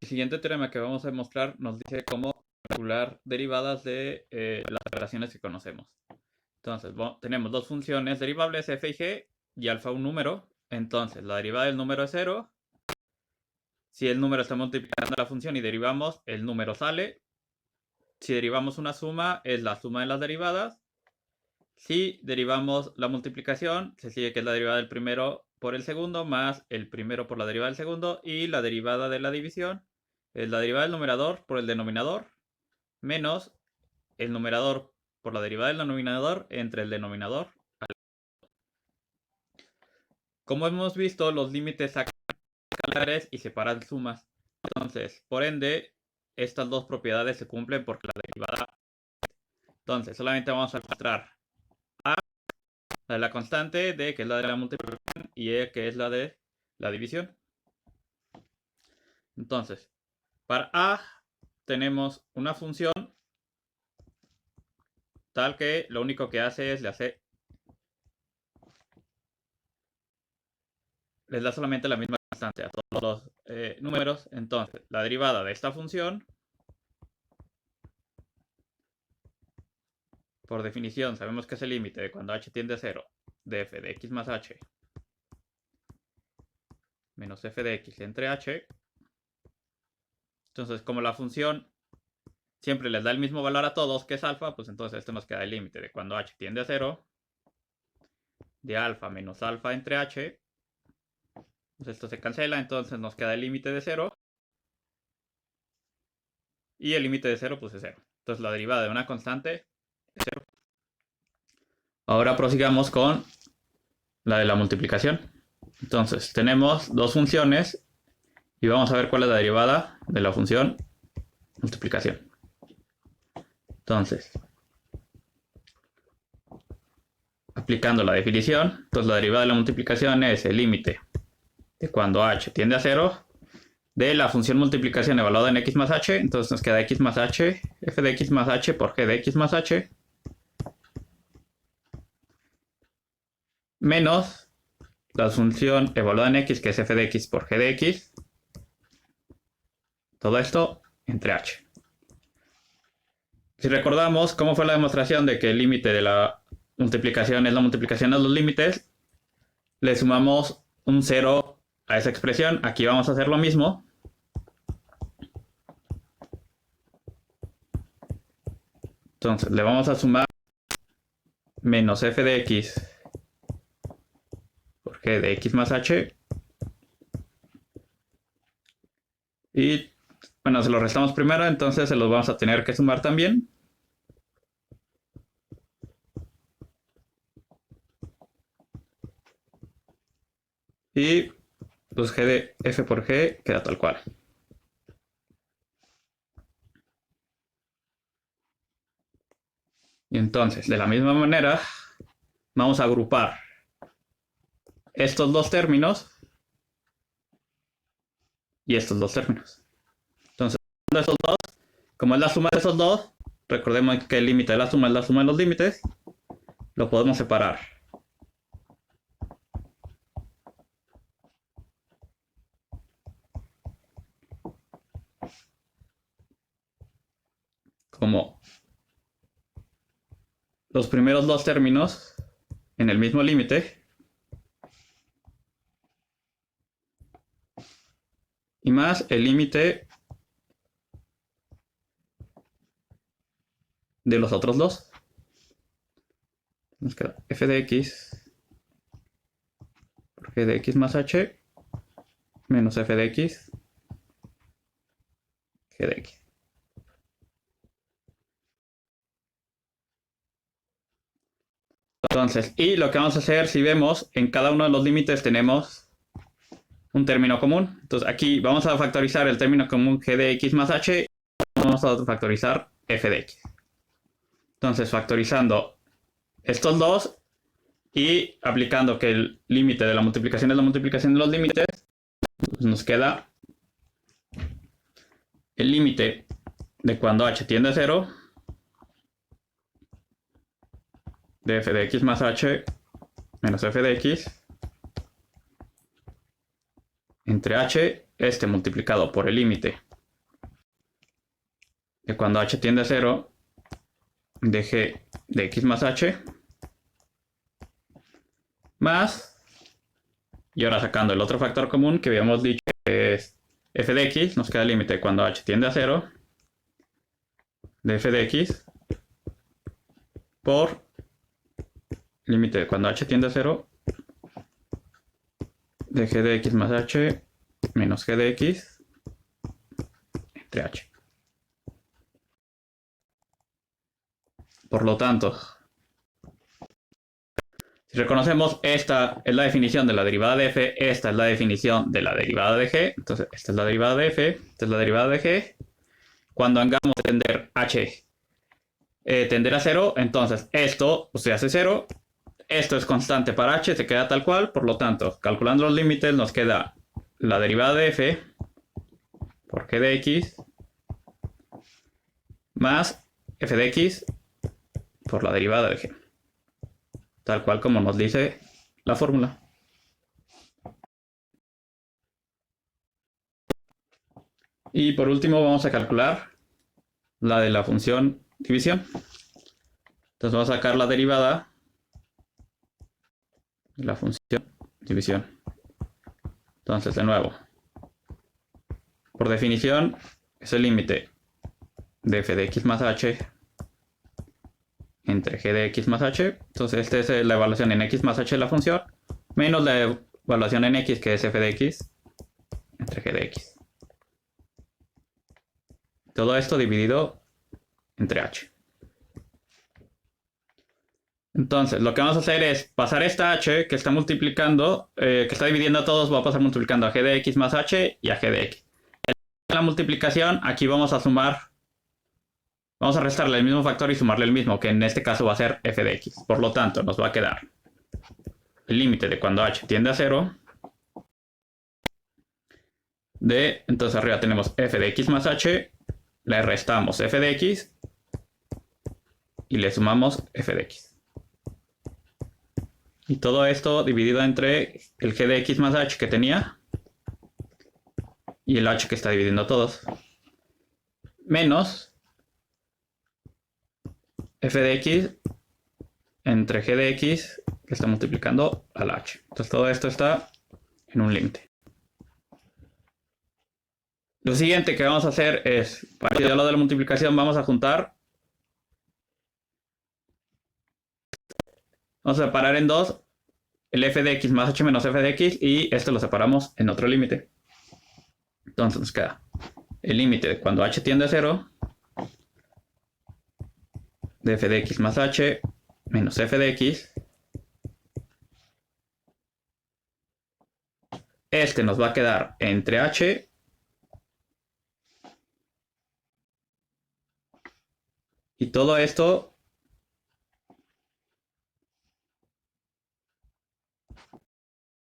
siguiente teorema que vamos a demostrar nos dice cómo calcular derivadas de las operaciones que conocemos. Entonces, tenemos dos funciones derivables, f y g, y alfa un número. Entonces, la derivada del número es 0. Si el número está multiplicando la función y derivamos, el número sale. Si derivamos una suma, es la suma de las derivadas. Si derivamos la multiplicación, se sigue que es la derivada del primero por el segundo más el primero por la derivada del segundo, y la derivada de la división es la derivada del numerador por el denominador menos el numerador por la derivada del denominador entre el denominador. Como hemos visto, los límites sacan escalares y separan sumas. Entonces, por ende, estas dos propiedades se cumplen porque la derivada. Entonces, solamente vamos a encontrar a, la de la constante, d, que es la de la multiplicación, y e, que es la de la división. Entonces, para a tenemos una función tal que lo único que hace es les da solamente la misma constante a todos los números. Entonces, la derivada de esta función, por definición, sabemos que es el límite de cuando h tiende a 0 de f de x más h menos f de x entre h. Entonces, como la función siempre les da el mismo valor a todos, que es alfa, pues entonces esto nos queda el límite de cuando h tiende a 0 de alfa menos alfa entre h. Pues esto se cancela, entonces nos queda el límite de 0. Y el límite de 0 pues es 0. Entonces la derivada de una constante es 0. Ahora prosigamos con la de la multiplicación. Entonces tenemos dos funciones y vamos a ver cuál es la derivada de la función multiplicación. Entonces, aplicando la definición, entonces la derivada de la multiplicación es el límite de cuando h tiende a 0 de la función multiplicación evaluada en x más h. Entonces nos queda x más h, f de x más h por g de x más h, menos la función evaluada en x, que es f de x por g de x. Todo esto entre h. Si recordamos cómo fue la demostración de que el límite de la multiplicación es la multiplicación de los límites, le sumamos un 0 a esa expresión. Aquí vamos a hacer lo mismo. Entonces le vamos a sumar menos f de x por g de x más h. Y bueno, se lo restamos primero, entonces se los vamos a tener que sumar también. Y pues g de f por g queda tal cual. Y entonces, de la misma manera, vamos a agrupar estos dos términos y estos dos términos. Entonces, de esos dos, como es la suma de esos dos, recordemos que el límite de la suma es la suma de los límites, lo podemos separar. Como los primeros dos términos en el mismo límite y más el límite de los otros dos. Nos queda f de x por g de x más h menos f de x g de x. Entonces, y lo que vamos a hacer, si vemos, en cada uno de los límites tenemos un término común. Entonces aquí vamos a factorizar el término común g de x más h, y vamos a factorizar f de x. Entonces, factorizando estos dos y aplicando que el límite de la multiplicación es la multiplicación de los límites, pues nos queda el límite de cuando h tiende a 0 de f de x más h menos f de x entre h, este multiplicado por el límite de cuando h tiende a 0 de g de x más h más, y ahora sacando el otro factor común que habíamos dicho que es f de x, nos queda el límite cuando h tiende a 0 de f de x por límite cuando h tiende a 0 de g de x más h menos g de x entre h. Por lo tanto, si reconocemos, esta es la definición de la derivada de f, esta es la definición de la derivada de g, entonces esta es la derivada de f, esta es la derivada de g. Cuando hagamos tender h tender a 0, entonces esto se hace 0, esto es constante para h, se queda tal cual, por lo tanto, calculando los límites nos queda la derivada de f por g de x más f de x por la derivada de g. Tal cual como nos dice la fórmula. Y por último vamos a calcular la de la función división. Entonces vamos a sacar la derivada de la función división. Entonces de nuevo, por definición es el límite de f de x más h entre g de x más h. Entonces esta es la evaluación en x más h de la función, menos la evaluación en x que es f de x entre g de x. Todo esto dividido entre h. Entonces lo que vamos a hacer es pasar esta h que está multiplicando, que está dividiendo a todos, va a pasar multiplicando a g de x más h y a g de x. En la multiplicación aquí vamos a sumar, vamos a restarle el mismo factor y sumarle el mismo, que en este caso va a ser f de x. Por lo tanto, nos va a quedar el límite de cuando h tiende a 0 de, entonces arriba tenemos f de x más h, le restamos f de x y le sumamos f de x. Y todo esto dividido entre el g de x más h que tenía y el h que está dividiendo a todos, menos f de x entre g de x que está multiplicando al h. Entonces todo esto está en un límite. Lo siguiente que vamos a hacer es, para lo de la multiplicación, vamos a juntar, vamos a separar en dos el f de x más h menos f de x y esto lo separamos en otro límite. Entonces nos queda el límite de cuando h tiende a 0 de f de x más h menos f de x. Este nos va a quedar entre h y todo esto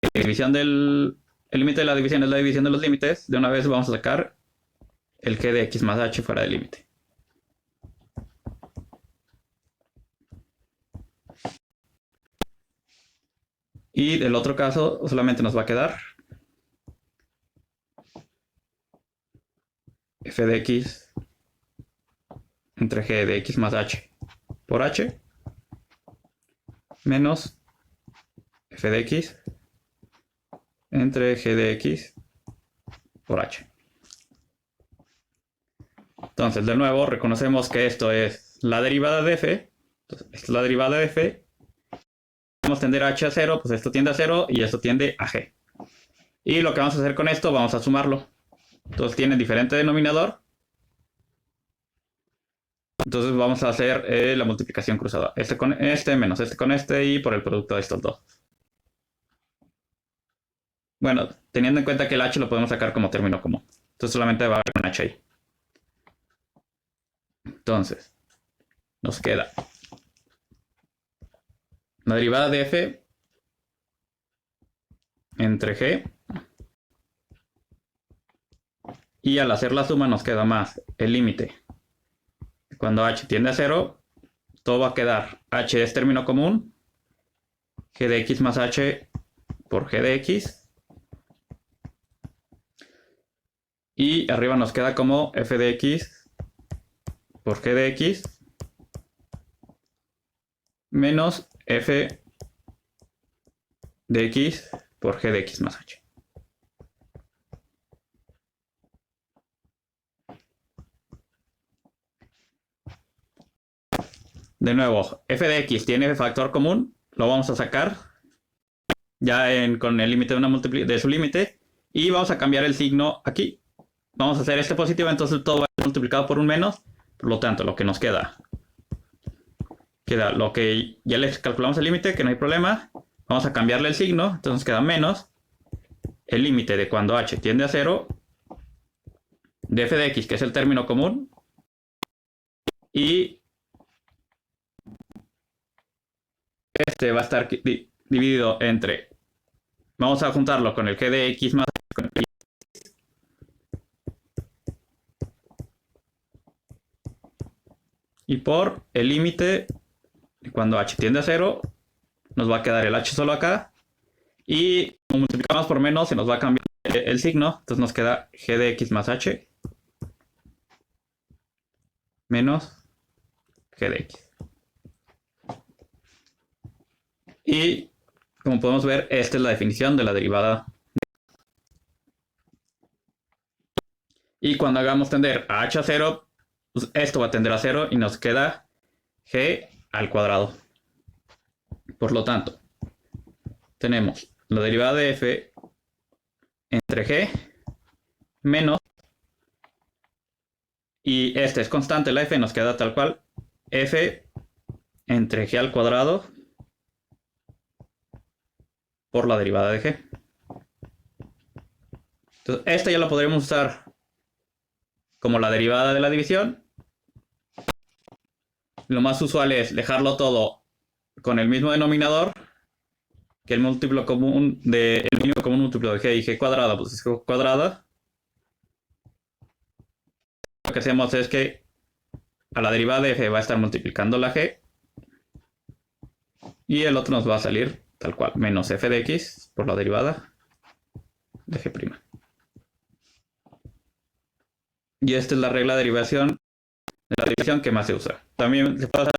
la división del el límite de la división es la división de los límites. De una vez vamos a sacar el g de x más h fuera del límite. Y del otro caso solamente nos va a quedar f de x entre g de x más h por h menos f de x entre g de x por h. Entonces, de nuevo, reconocemos que esto es la derivada de f. Entonces, esta es la derivada de f. Vamos a tender h a 0, pues esto tiende a 0 y esto tiende a g. Y lo que vamos a hacer con esto, vamos a sumarlo. Entonces tiene diferente denominador. Entonces vamos a hacer la multiplicación cruzada. Este con este, menos este con este y por el producto de estos dos. Bueno, teniendo en cuenta que el h lo podemos sacar como término común. Entonces solamente va a haber un h ahí. Entonces, nos queda la derivada de f entre g. Y al hacer la suma nos queda más el límite. Cuando h tiende a 0, todo va a quedar h es término común. G de x más h por g de x. Y arriba nos queda como f de x por g de x menos f de x por g de x más h. De nuevo, f de x tiene factor común, lo vamos a sacar ya con el límite de su límite y vamos a cambiar el signo aquí. Vamos a hacer este positivo, entonces todo va a ser multiplicado por un menos, por lo tanto lo que nos queda lo que ya les calculamos el límite, que no hay problema. Vamos a cambiarle el signo, entonces nos queda menos el límite de cuando h tiende a 0 de f de x, que es el término común, y este va a estar dividido entre, vamos a juntarlo con el g de x más con el y por el límite de cuando h tiende a 0, nos va a quedar el h solo acá, y como multiplicamos por menos, se nos va a cambiar el signo, entonces nos queda g de x más h menos g de x. Y como podemos ver, esta es la definición de la derivada. Y cuando hagamos tender a h a 0, pues esto va a tender a 0 y nos queda g al cuadrado. Por lo tanto, tenemos la derivada de f entre g menos, y este es constante, la f nos queda tal cual, f entre g al cuadrado por la derivada de g. Entonces, esta ya la podremos usar como la derivada de la división. Lo más usual es dejarlo todo con el mismo denominador, que el múltiplo común el mínimo común múltiplo de g y g cuadrada, pues es g cuadrada. Lo que hacemos es que a la derivada de f va a estar multiplicando la g, y el otro nos va a salir tal cual, menos f de x por la derivada de g'. Y esta es la regla de derivación que más se usa. También se puede usar